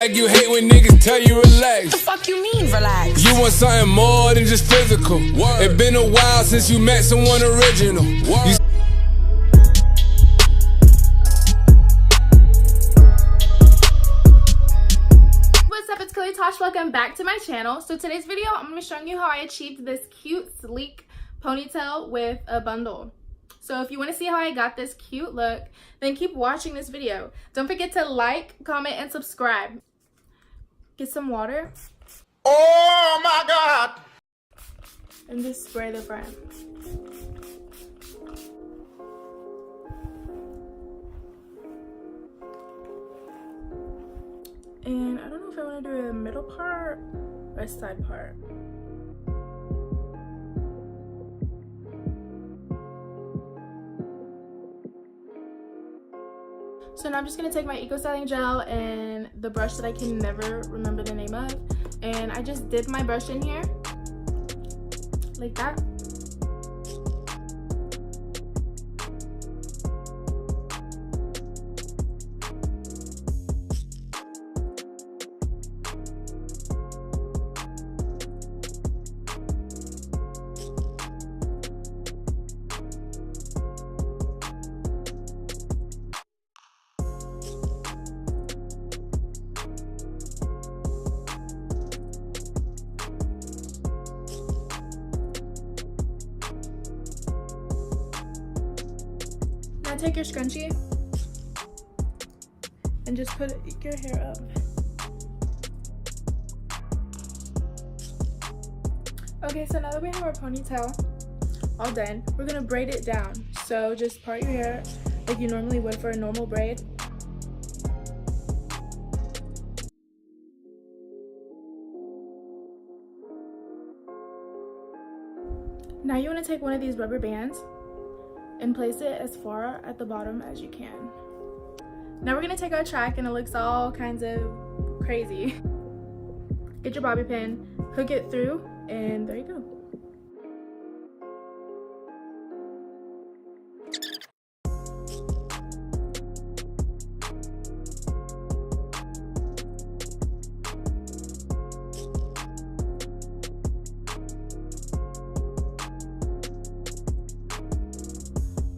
Like you hate when niggas tell you relax. The fuck you mean relax? You want something more than just physical. It been a while since you met someone original. What's up, it's Tosh. Welcome back to my channel. So today's video, I'm going to be showing you how I achieved this cute, sleek ponytail with a bundle. So if you want to see how I got this cute look, then keep watching this video. Don't forget to like, comment, and subscribe. Get some water. Oh my God! And just spray the front. And I don't know if I want to do a middle part or a side part. So now I'm just going to take my Eco Styling Gel and the brush that I can never remember the name of. And I just dip my brush in here, like that. Now take your scrunchie and just put your hair up. Okay, so now that we have our ponytail all done, we're gonna braid it down. So just part your hair like you normally would for a normal braid. Now you want to take one of these rubber bands and place it as far at the bottom as you can. Now we're gonna take our track and it looks all kinds of crazy. Get your bobby pin, hook it through, and there you go.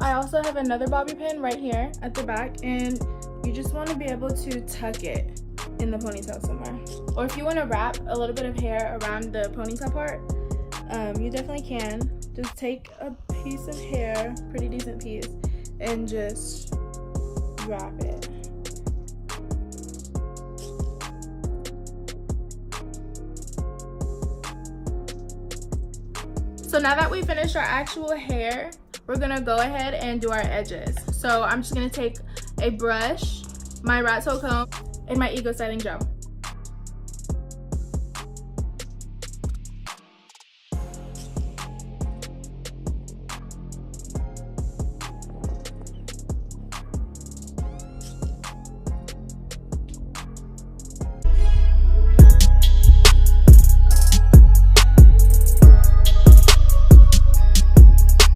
I also have another bobby pin right here at the back, and you just want to be able to tuck it in the ponytail somewhere. Or if you want to wrap a little bit of hair around the ponytail part, you definitely can. Just take a piece of hair, pretty decent piece, and just wrap it. So now that we finished our actual hair, we're gonna go ahead and do our edges. So I'm just gonna take a brush, my rat tail comb, and my Eco Styling Gel.